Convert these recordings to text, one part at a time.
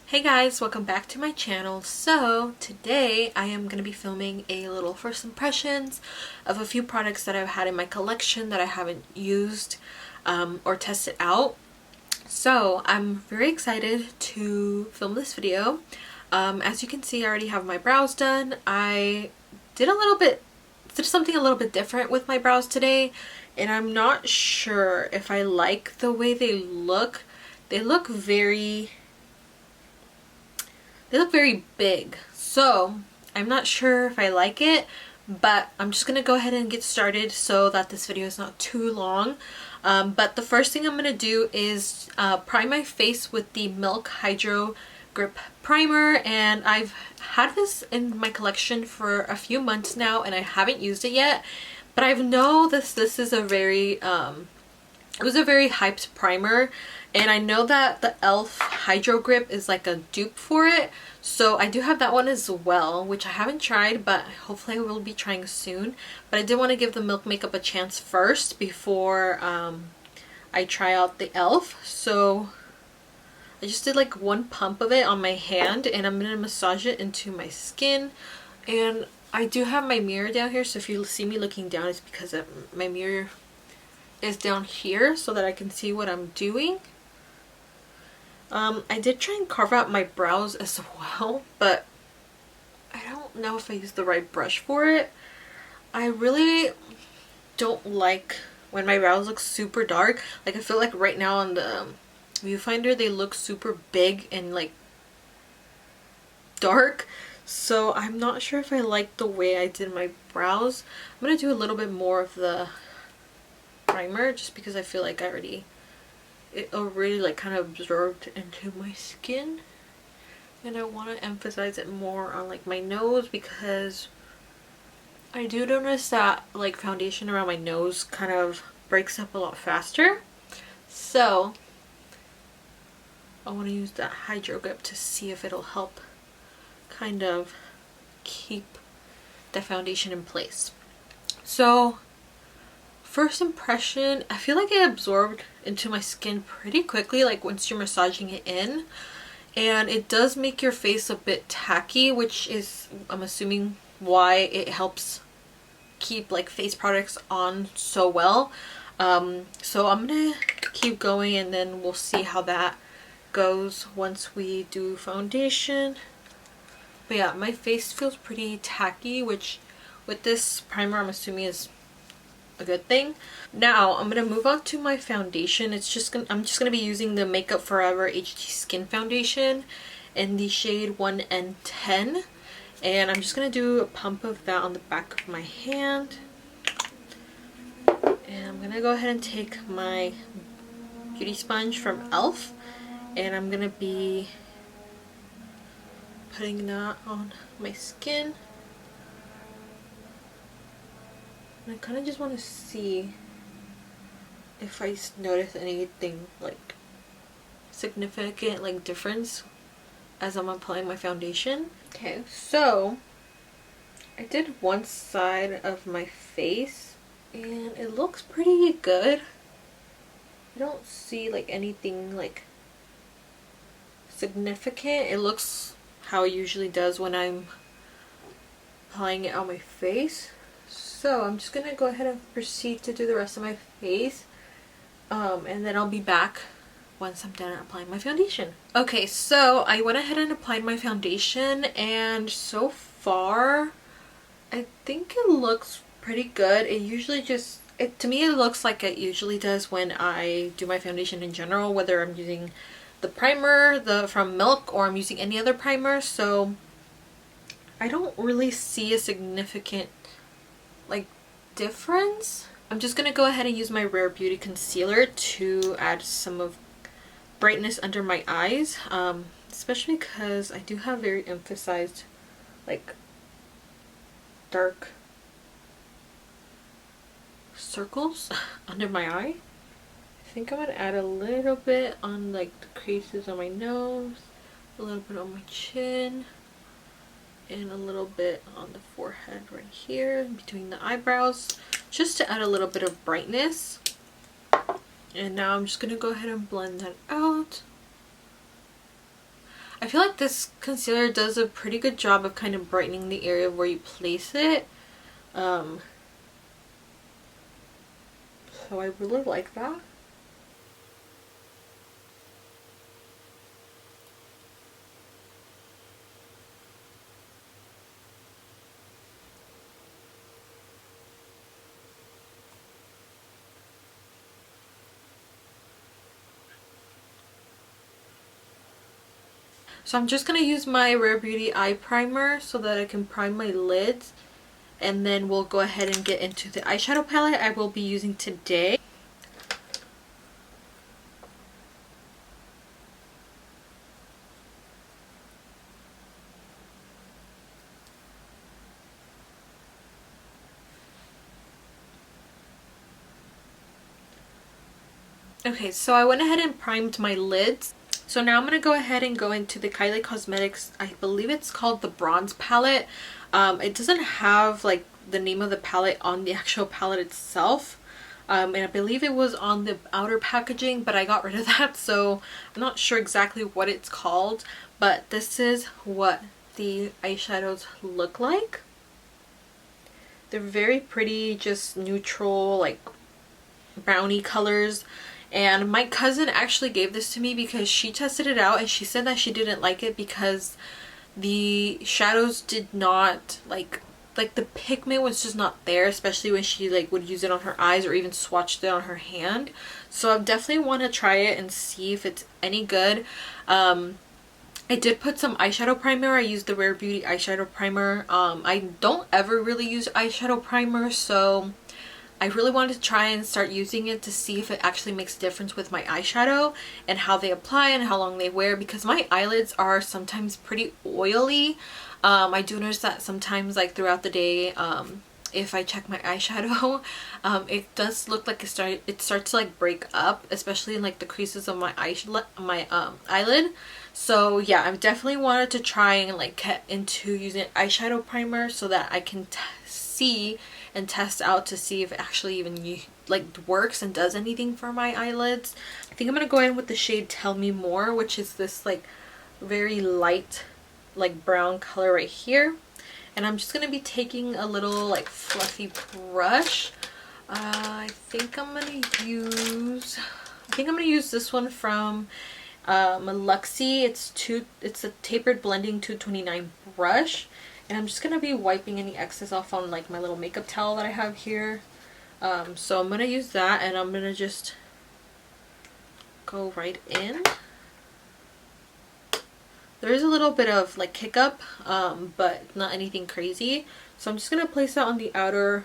Hey guys, welcome back to my channel. So today I am going to be filming a little first impressions of a few products that I've had in my collection that I haven't used or tested out. So I'm very excited to film this video. As you can see, I already have my brows done. I did something a little bit different with my brows today, and I'm not sure if I like the way they look. They look very big, so I'm not sure if I like it, but I'm just gonna go ahead and get started so that this video is not too long. But the first thing I'm gonna do is prime my face with the Milk Hydro Grip Primer, and I've had this in my collection for a few months now and I haven't used it yet, but I know this is a very it was a very hyped primer, and I know that the e.l.f. Hydro Grip is like a dupe for it, so I do have that one as well, which I haven't tried, but hopefully I will be trying soon. But I did want to give the Milk Makeup a chance first before I try out the e.l.f. So I just did like one pump of it on my hand, and I'm gonna massage it into my skin. And I do have my mirror down here, so if you see me looking down, it's because my mirror is down here so that I can see what I'm doing. I did try and carve out my brows as well, but I don't know if I used the right brush for it. I really don't like when my brows look super dark. Like, I feel like right now on the viewfinder they look super big and like dark, so I'm not sure if I like the way I did my brows. I'm gonna do a little bit more of the primer just because I feel like it already like kind of absorbed into my skin, and I want to emphasize it more on like my nose, because I do notice that like foundation around my nose kind of breaks up a lot faster. So I want to use that Hydro Grip to see if it'll help kind of keep the foundation in place. So first impression, I feel like it absorbed into my skin pretty quickly, like once you're massaging it in, and it does make your face a bit tacky, which is, I'm assuming, why it helps keep like face products on so well. So I'm gonna keep going and then we'll see how that goes once we do foundation. But yeah, my face feels pretty tacky, which with this primer I'm assuming is a good thing. Now I'm gonna move on to my foundation. I'm just gonna be using the Makeup Forever HD Skin Foundation in the shade 1N10, and I'm just gonna do a pump of that on the back of my hand. And I'm gonna go ahead and take my beauty sponge from e.l.f. and I'm gonna be putting that on my skin. I kind of just want to see if I notice anything like significant, like difference as I'm applying my foundation. Okay, so I did one side of my face and it looks pretty good. I don't see like anything like significant. It looks how it usually does when I'm applying it on my face. So I'm just gonna go ahead and proceed to do the rest of my face, and then I'll be back once I'm done applying my foundation. Okay, so I went ahead and applied my foundation, and so far I think it looks pretty good. It usually to me it looks like it usually does when I do my foundation in general, whether I'm using the primer from Milk or I'm using any other primer. So I don't really see a significant like difference. I'm just gonna go ahead and use my Rare Beauty concealer to add some of brightness under my eyes, especially because I do have very emphasized like dark circles under my eye. I think I'm gonna add a little bit on like the creases on my nose, a little bit on my chin, and a little bit on the forehead right here between the eyebrows, just to add a little bit of brightness. And now I'm just gonna go ahead and blend that out. I I feel like this concealer does a pretty good job of kind of brightening the area where you place it. So I really like that. So I'm just going to use my Rare Beauty eye primer so that I can prime my lids. And then we'll go ahead and get into the eyeshadow palette I will be using today. Okay, so I went ahead and primed my lids. So now I'm going to go ahead and go into the Kylie Cosmetics, I believe it's called the Bronze Palette. It doesn't have like the name of the palette on the actual palette itself. And I believe it was on the outer packaging, but I got rid of that, so I'm not sure exactly what it's called. But this is what the eyeshadows look like. They're very pretty, just neutral, like brownie colors. And my cousin actually gave this to me because she tested it out and she said that she didn't like it because the shadows did not like the pigment was just not there, especially when she like would use it on her eyes or even swatched it on her hand. So I definitely want to try it and see if it's any good. I did put some eyeshadow primer. I used the Rare Beauty eyeshadow primer. I don't ever really use eyeshadow primer, so I really wanted to try and start using it to see if it actually makes a difference with my eyeshadow and how they apply and how long they wear, because my eyelids are sometimes pretty oily. I do notice that sometimes like throughout the day, if I check my eyeshadow, it does look like it starts to like break up, especially in like the creases of my eyelid. So yeah, I definitely wanted to try and like get into using eyeshadow primer so that I can see and test out to see if it actually even like works and does anything for my eyelids. I think I'm gonna go in with the shade Tell Me More, which is this like very light like brown color right here. And I'm just gonna be taking a little like fluffy brush. I think I'm gonna use this one from Luxie. It's a tapered blending 229 brush. And I'm just going to be wiping any excess off on like my little makeup towel that I have here. So I'm going to use that and I'm going to just go right in. There is a little bit of like hiccup, but not anything crazy. So I'm just going to place that on the outer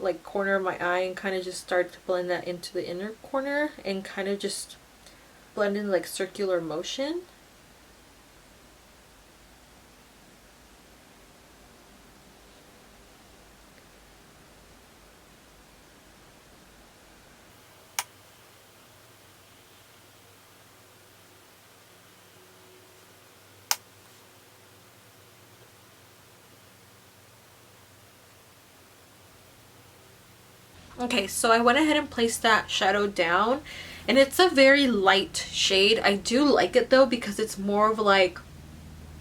like corner of my eye and kind of just start to blend that into the inner corner and kind of just blend in like circular motion. Okay, so I went ahead and placed that shadow down, and it's a very light shade. I do like it though because it's more of like,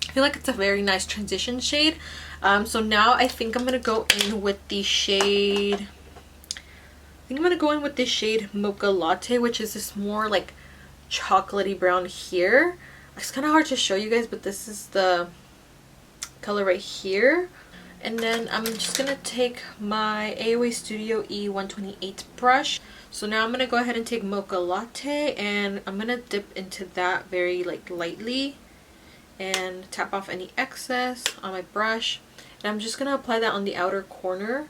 I feel like it's a very nice transition shade. So now I think I'm gonna go in with the shade, Mocha Latte, which is this more like chocolatey brown here. It's kind of hard to show you guys, but this is the color right here. And then I'm just gonna take my AOA Studio E128 brush. So now I'm gonna go ahead and take Mocha Latte and I'm gonna dip into that very like lightly and tap off any excess on my brush. And I'm just gonna apply that on the outer corner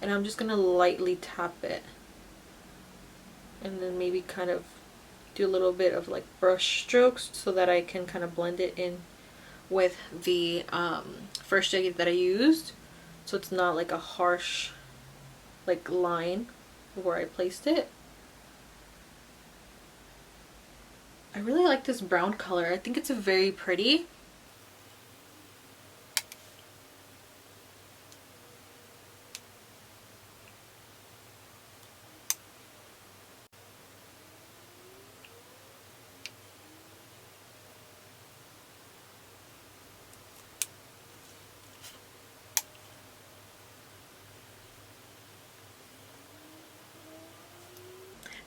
and I'm just gonna lightly tap it. And then maybe kind of do a little bit of like brush strokes so that I can kind of blend it in with the first shade that I used, so it's not like a harsh like line where I placed it. I really like this brown color. I think it's very pretty.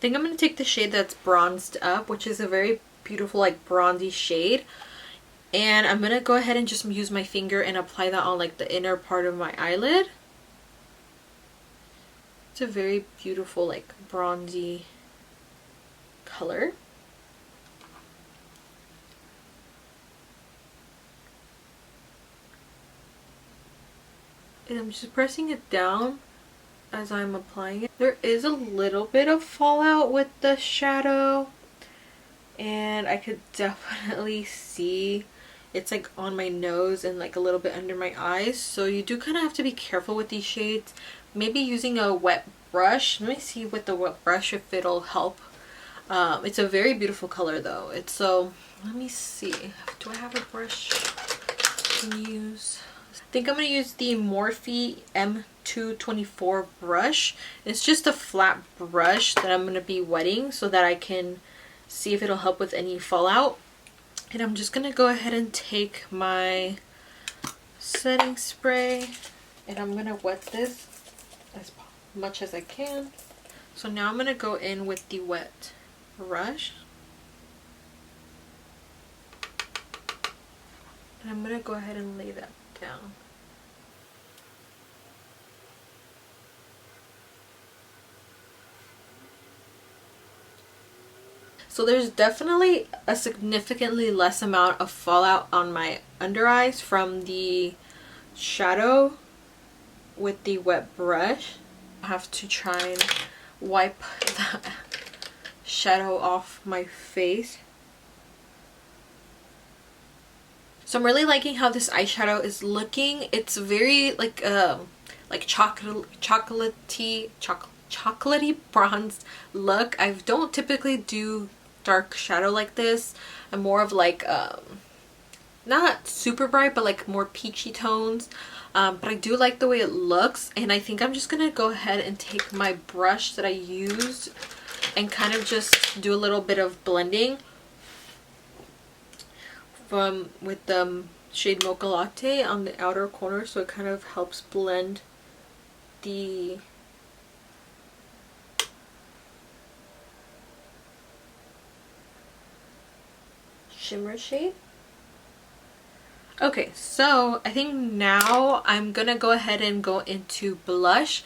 think I'm going to take the shade that's Bronzed Up, which is a very beautiful like bronzy shade. And I'm going to go ahead and just use my finger and apply that on like the inner part of my eyelid. It's a very beautiful like bronzy color. And I'm just pressing it down as I'm applying it. There is a little bit of fallout with the shadow, and I could definitely see it's like on my nose and like a little bit under my eyes. So you do kind of have to be careful with these shades. Maybe using a wet brush. Let me see with the wet brush if it'll help. It's a very beautiful color though. It's so, let me see. Do I have a brush I can use? I think I'm going to use the Morphe M224 brush. It's just a flat brush that I'm going to be wetting so that I can see if it'll help with any fallout. And I'm just going to go ahead and take my setting spray and I'm going to wet this as much as I can. So now I'm going to go in with the wet brush. And I'm going to go ahead and lay that down. So there's definitely a significantly less amount of fallout on my under eyes from the shadow with the wet brush. I have to try and wipe the shadow off my face. So I'm really liking how this eyeshadow is looking. It's very like chocolatey bronze look. I don't typically do dark shadow like this. I'm more of like not super bright but like more peachy tones, but I do like the way it looks. And I think I'm just gonna go ahead and take my brush that I used and kind of just do a little bit of blending with the shade Mocha Latte on the outer corner, so it kind of helps blend the shimmer shade. Okay, so I think now I'm gonna go ahead and go into blush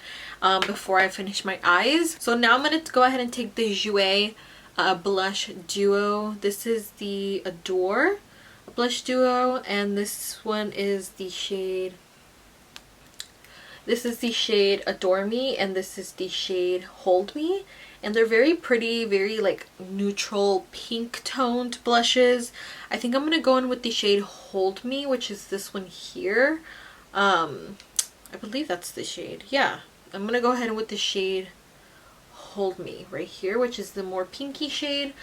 before I finish my eyes. So now I'm gonna go ahead and take the Jouer blush duo. This is the Adore blush duo, and this one is the shade, this is the shade Adore Me, and this is the shade Hold Me. And they're very pretty, very like neutral pink toned blushes. I think I'm gonna go in with the shade Hold Me, which is this one here. I believe that's the shade. Yeah, I'm gonna go ahead with the shade Hold Me right here, which is the more pinky shade.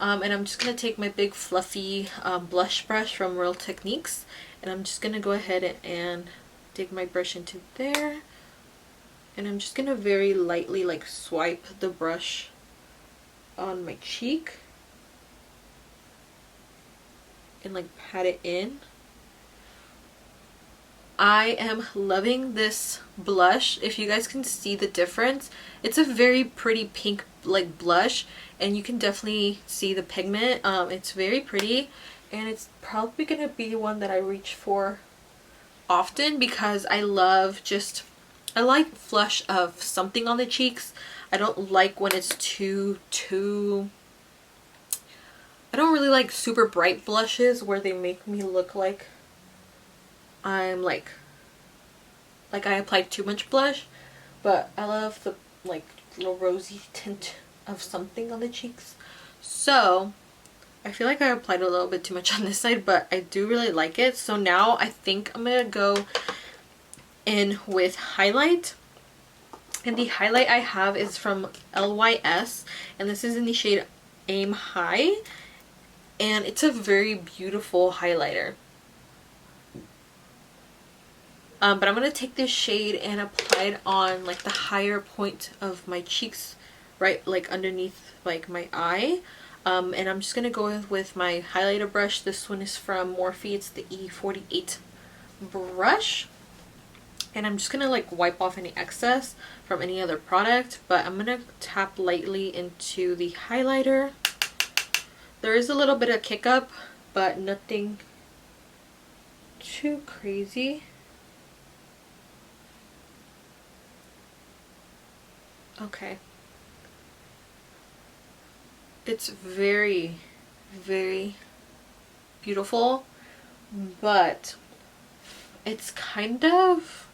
And I'm just going to take my big fluffy blush brush from Real Techniques, and I'm just going to go ahead and dig my brush into there, and I'm just going to very lightly like swipe the brush on my cheek and like pat it in. I am loving this blush. If you guys can see the difference, it's a very pretty pink like blush, and you can definitely see the pigment. It's very pretty, and it's probably gonna be one that I reach for often because I love I like flush of something on the cheeks. I don't like when it's too I don't really like super bright blushes where they make me look like I'm like I applied too much blush, but I love the like little rosy tint of something on the cheeks. So I feel like I applied a little bit too much on this side, but I do really like it. So now I think I'm gonna go in with highlight, and the highlight I have is from LYS, and this is in the shade Aim High, and it's a very beautiful highlighter. But I'm going to take this shade and apply it on like the higher point of my cheeks, right like underneath like my eye. And I'm just going to go with my highlighter brush. This one is from Morphe. It's the E48 brush. And I'm just gonna like wipe off any excess from any other product, but I'm gonna tap lightly into the highlighter. There is a little bit of kick up, but nothing too crazy. Okay. It's very, very beautiful, but it's kind of,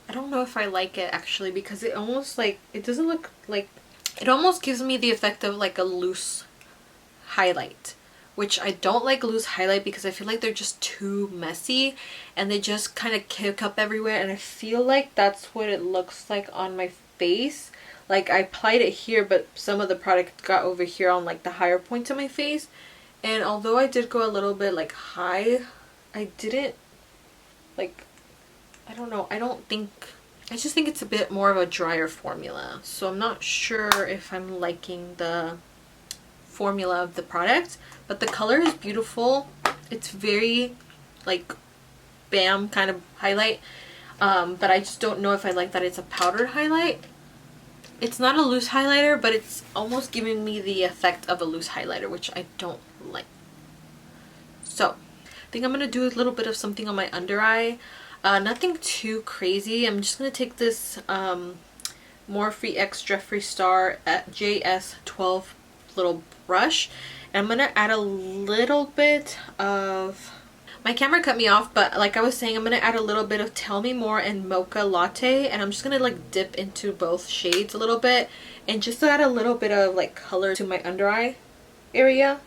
I don't know if I like it actually, because it almost like, it doesn't look like, it almost gives me the effect of like a loose highlight, which I don't like loose highlight because I feel like they're just too messy and they just kind of kick up everywhere, and I feel like that's what it looks like on my face. Like I applied it here, but some of the product got over here on like the higher points of my face, and although I did go a little bit like high, I didn't like, I don't know, I just think it's a bit more of a drier formula, so I'm not sure if I'm liking the formula of the product. But the color is beautiful. It's very like bam kind of highlight, but I just don't know if I like that it's a powdered highlight. It's not a loose highlighter, but it's almost giving me the effect of a loose highlighter, which I don't like. So I think I'm gonna do a little bit of something on my under eye. Nothing too crazy. I'm just gonna take this Morphe X Jeffree Star at JS12 little brush, and I'm gonna add a little bit of, my camera cut me off, but like I was saying, I'm gonna add a little bit of Tell Me More and Mocha Latte, and I'm just gonna like dip into both shades a little bit and just add a little bit of like color to my under eye area.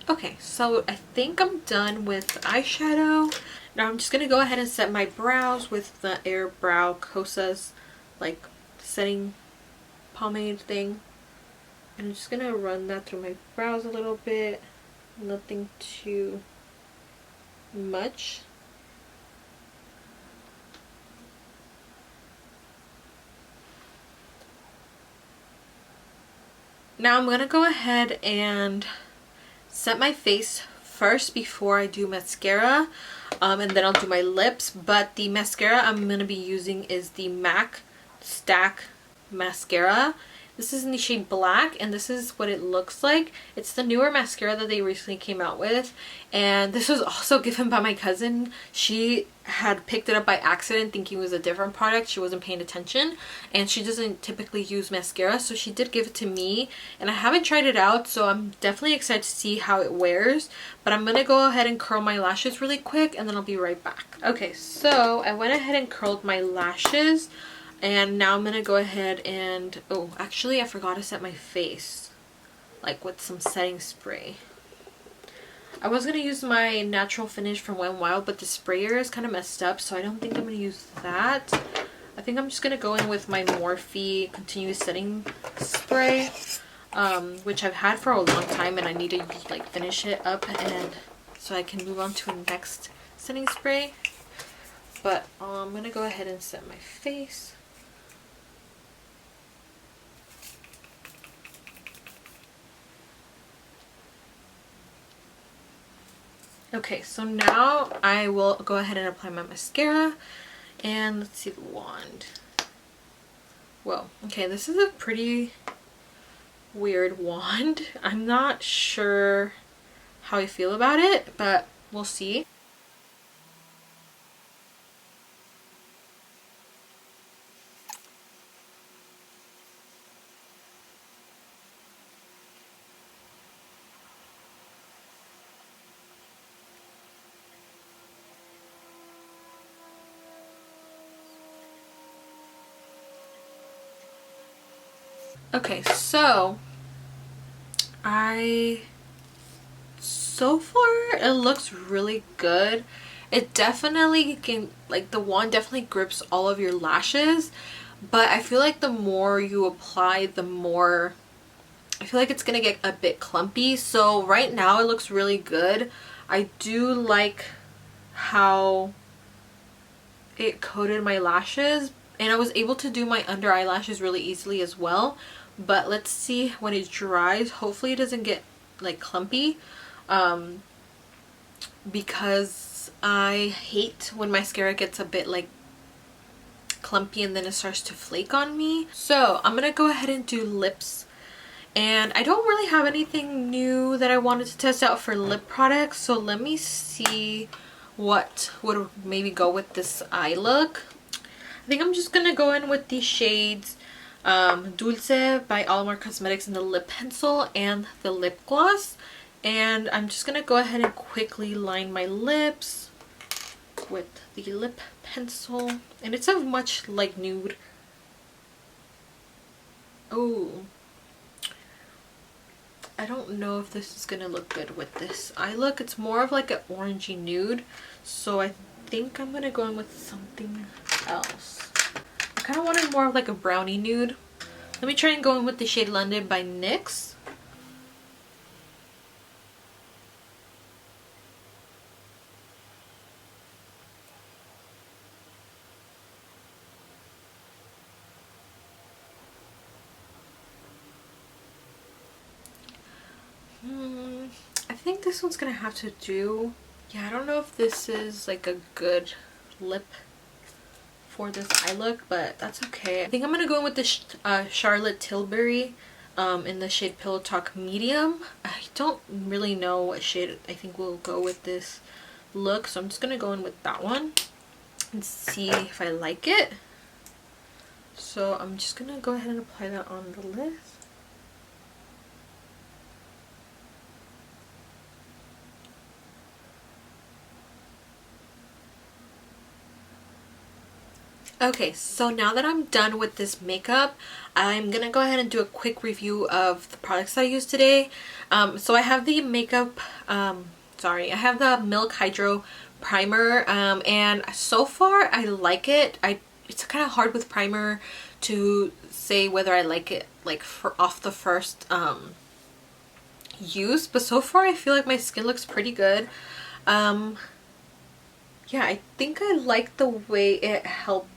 Okay, so I think I'm done with eyeshadow. Now I'm just gonna go ahead and set my brows with the Air Brow Kosas like setting pomade thing. And I'm just gonna run that through my brows a little bit. Nothing too much. Now I'm gonna go ahead and set my face first before I do mascara, and then I'll do my lips. But the mascara I'm gonna be using is the MAC Stack mascara. This is in the shade Black, and this is what it looks like. It's the newer mascara that they recently came out with, and this was also given by my cousin. She had picked it up by accident thinking it was a different product. She wasn't paying attention, and she doesn't typically use mascara, so she did give it to me, and I haven't tried it out, so I'm definitely excited to see how it wears. But I'm gonna go ahead and curl my lashes really quick, and then I'll be right back. Okay, so I went ahead and curled my lashes. And now I'm gonna go ahead and, oh, actually I forgot to set my face, like with some setting spray. I was gonna use my natural finish from Wet n Wild, but the sprayer is kind of messed up, so I don't think I'm gonna use that. I think I'm just gonna go in with my Morphe Continuous Setting Spray, which I've had for a long time, and I need to like finish it up, and so I can move on to a next setting spray. But I'm gonna go ahead and set my face. Okay, so now I will go ahead and apply my mascara, and let's see the wand. Whoa, okay, this is a pretty weird wand. I'm not sure how I feel about it, but we'll see. Okay, so so far it looks really good. It definitely can, like the wand definitely grips all of your lashes, but I feel like the more you apply, the more I feel like it's gonna get a bit clumpy. So right now it looks really good. I do like how it coated my lashes, And I was able to do my under eyelashes really easily as well. But let's see when it dries. Hopefully it doesn't get like clumpy. Because I hate when mascara gets a bit like clumpy and then it starts to flake on me. So I'm gonna go ahead and do lips. And I don't really have anything new that I wanted to test out for lip products. So let me see what would maybe go with this eye look. I think I'm just gonna go in with the shades Dulce by Alamar Cosmetics in the lip pencil and the lip gloss. And I'm just gonna go ahead and quickly line my lips with the lip pencil. And it's a much like nude. Oh, I don't know if this is gonna look good with this eye look. It's more of like an orangey nude. So I think I'm gonna go in with something else. I kind of wanted more of like a brownie nude. Let me try and go in with the shade London by NYX. I think this one's gonna have to do. Yeah, I don't know if this is like a good lip for this eye look, but that's okay. I think I'm gonna go in with the Charlotte Tilbury in the shade Pillow Talk Medium. I don't really know what shade I think will go with this look, so I'm just gonna go in with that one and see if I like it. So I'm just gonna go ahead and apply that on the lid. Okay, so now that I'm done with this makeup, I'm gonna go ahead and do a quick review of the products I used today. So I have the makeup, I have the Milk Hydro Primer, and so far I like it. It's kind of hard with primer to say whether I like it like off the first use, but so far I feel like my skin looks pretty good. Yeah, I think I like the way it helped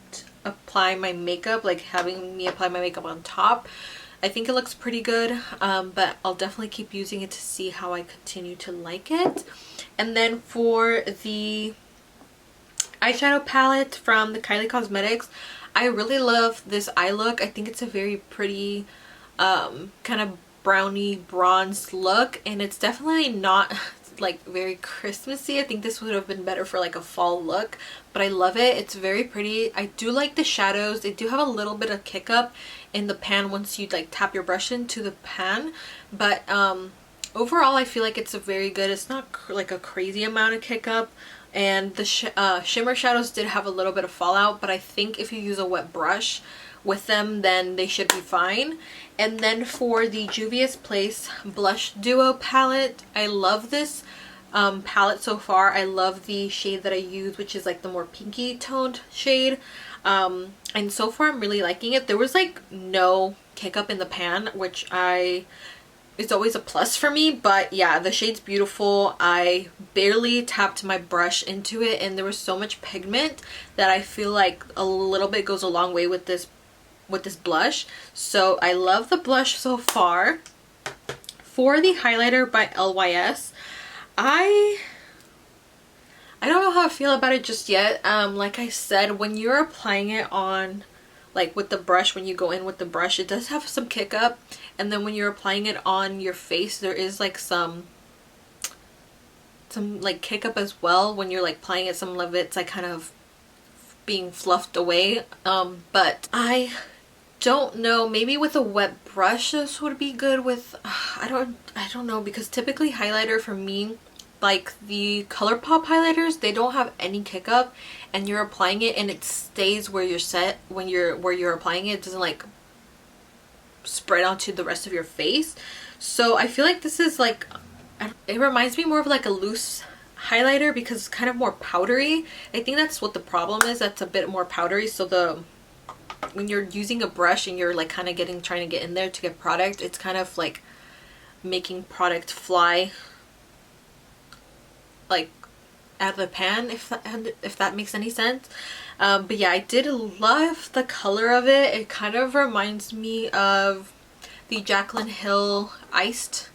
apply my makeup, like having me apply my makeup on top. I think it looks pretty good, but I'll definitely keep using it to see how I continue to like it. And then for the eyeshadow palette from the Kylie Cosmetics, I really love this eye look. I think it's a very pretty kind of brownie bronze look, and it's definitely not like very Christmassy. I think this would have been better for like a fall look, but I love it. It's very pretty. I do like the shadows. They do have a little bit of kick up in the pan once you like tap your brush into the pan, but overall I feel like it's a very good, it's not like a crazy amount of kick up. And the shimmer shadows did have a little bit of fallout, but I think if you use a wet brush with them, then they should be fine. And then for the Juvia's Place Blush Duo palette, I love this palette so far. I love the shade that I use, which is like the more pinky toned shade. And so far I'm really liking it. There was like no kick up in the pan, which it's always a plus for me, but yeah, the shade's beautiful. I barely tapped my brush into it, and there was so much pigment that I feel like a little bit goes a long way with this blush. So I love the blush so far. For the highlighter by LYS, I don't know how I feel about it just yet. Like I said, when you're applying it on like with the brush, when you go in with the brush, it does have some kick up, and then when you're applying it on your face, there is like some like kick up as well. When you're like applying it, some of it's like kind of being fluffed away. But I don't know, maybe with a wet brush this would be good with I don't know, because typically highlighter for me, like the ColourPop highlighters, they don't have any kick up, and you're applying it and it stays where you're set when you're applying it. It doesn't like spread onto the rest of your face. So I feel like this is like, it reminds me more of like a loose highlighter because it's kind of more powdery. I think that's what the problem is, that's a bit more powdery. So when you're using a brush and you're like kind of trying to get in there to get product, it's kind of like making product fly like out of the pan, if that makes any sense. But yeah, I did love the color of it. It kind of reminds me of the Jaclyn Hill Iced.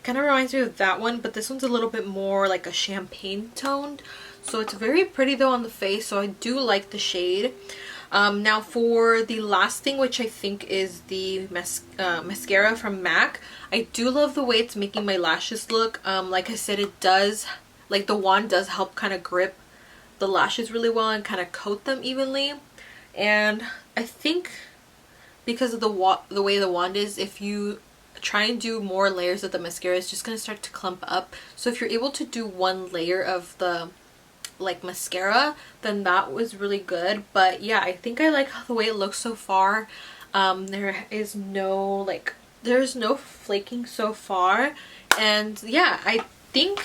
Kind of reminds me of that one, but this one's a little bit more like a champagne toned. So it's very pretty though on the face, so I do like the shade. Now for the last thing, which I think is the mascara from MAC, I do love the way it's making my lashes look. Like I said, it does, like the wand does help kind of grip the lashes really well and kind of coat them evenly. And I think because of the way the wand is, if you try and do more layers of the mascara, it's just going to start to clump up. So if you're able to do one layer of the like mascara, then that was really good. But yeah, I think I like the way it looks so far. There's no flaking so far, and yeah, I think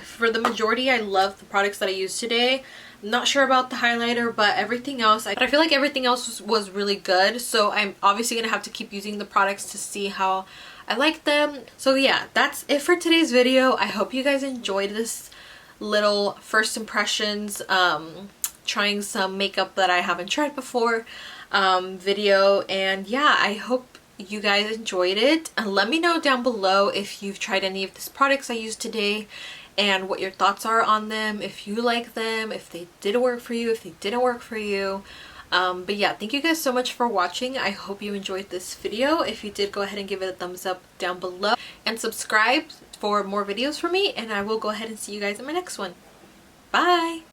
for the majority I love the products that I used today. I'm not sure about the highlighter, but everything else, I feel like everything else was really good. So I'm obviously gonna have to keep using the products to see how I like them. So yeah, that's it for today's video. I hope you guys enjoyed this little first impressions, trying some makeup that I haven't tried before video. And yeah, I hope you guys enjoyed it, and let me know down below if you've tried any of these products I used today and what your thoughts are on them, if you like them, if they did work for you, if they didn't work for you. But yeah, thank you guys so much for watching. I hope you enjoyed this video. If you did, go ahead and give it a thumbs up down below and subscribe for more videos from me, and I will go ahead and see you guys in my next one. Bye!